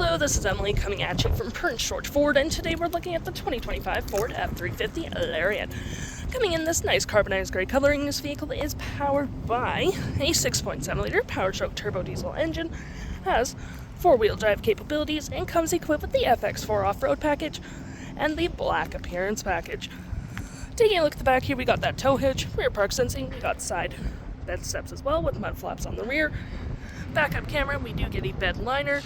Hello, this is Emily coming at you from Prince George Ford, and today we're looking at the 2025 Ford F-350 Lariat. Coming in this nice carbonized gray coloring, this vehicle is powered by a 6.7-liter power-stroke turbo diesel engine, has four-wheel drive capabilities, and comes equipped with the FX4 off-road package and the black appearance package. Taking a look at the back here, we got that tow hitch, rear park sensing, we got side bed steps as well with mud flaps on the rear. Backup camera, we do get a bed liner,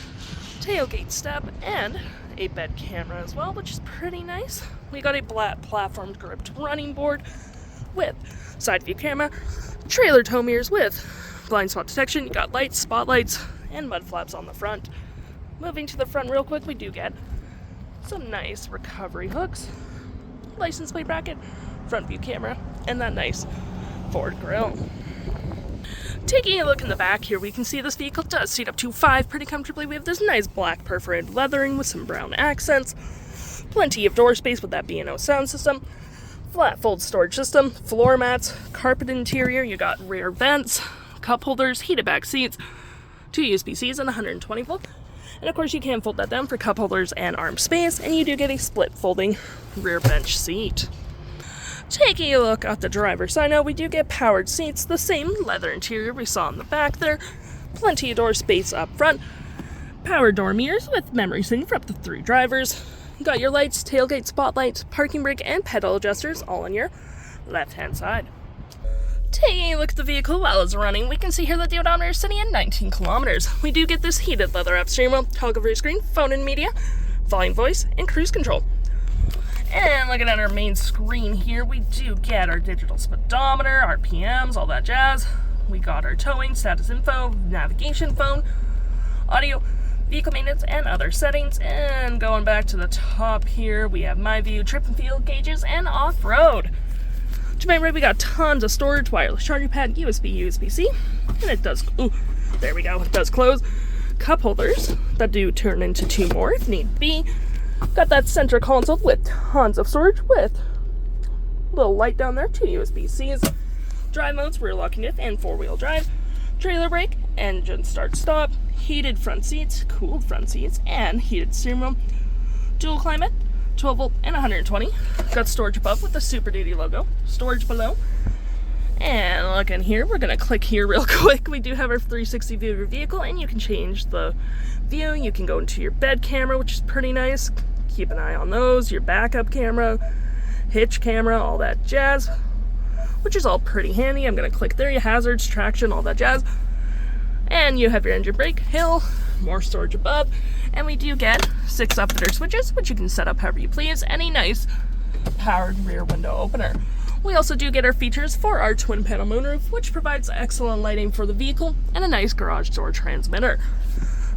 tailgate step, and a bed camera as well, which is pretty nice. We got a black platform gripped running board with side view camera, trailer tow mirrors with blind spot detection. You got lights, spotlights, and mud flaps on the front. Moving to the front real quick, we do get some nice recovery hooks, license plate bracket, front view camera, and that nice Ford grille. Taking a look in the back here, we can see this vehicle does seat up to 5 pretty comfortably. We have this nice black perforated leathering with some brown accents, plenty of door space with that B&O sound system, flat fold storage system, floor mats, carpet interior, you got rear vents, cup holders, heated back seats, 2 USB-Cs and 120 volt. And of course you can fold that down for cup holders and arm space, and you do get a split folding rear bench seat. Taking a look at the driver's side now, we do get powered seats, the same leather interior we saw in the back there, plenty of door space up front, power door mirrors with memory seating for up to 3 drivers. You got your lights, tailgate spotlights, parking brake, and pedal adjusters all on your left-hand side. Taking a look at the vehicle while it's running, we can see here that the odometer is sitting at 19 kilometers. We do get this heated leather wrap steering wheel, toggle for your screen, phone and media, volume, voice, and cruise control. And looking at our main screen here, we do get our digital speedometer, RPMs, all that jazz. We got our towing, status info, navigation phone, audio, vehicle maintenance, and other settings. And going back to the top here, we have my view, trip and field gauges, and off-road. To my right, we got tons of storage, wireless charging pad, USB-C, and it does, there we go, it does close. Cup holders that do turn into 2 more if need be. Got that center console with tons of storage with a little light down there, 2 USB-Cs. Drive modes, rear locking diff, and 4-wheel drive. Trailer brake, engine start stop, heated front seats, cooled front seats, and heated steering wheel. Dual climate, 12 volt and 120. Got storage above with the Super Duty logo, storage below. And look in here, we're gonna click here real quick. We do have our 360 view of your vehicle, and you can change the view. You can go into your bed camera, which is pretty nice. Keep an eye on those, your backup camera, hitch camera, all that jazz, which is all pretty handy. I'm going to click there, your hazards, traction, all that jazz. And you have your engine brake, hill, more storage above, and we do get 6 up-and-down switches, which you can set up however you please, and a nice powered rear window opener. We also do get our features for our twin-panel moonroof, which provides excellent lighting for the vehicle, and a nice garage door transmitter.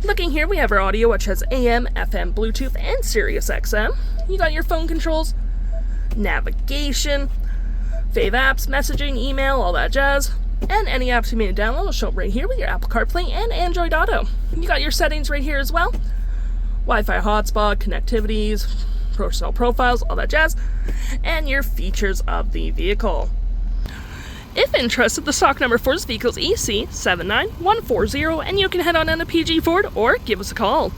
Looking here, we have our audio, which has AM, FM, Bluetooth, and Sirius XM. You got your phone controls, navigation, fave apps, messaging, email, all that jazz. And any apps you may download will show up right here with your Apple CarPlay and Android Auto. You got your settings right here as well. Wi-Fi hotspot, connectivities, personal profiles, all that jazz. And your features of the vehicle. If interested, the stock number for this vehicle is EC79140, and you can head on into PG Ford or give us a call.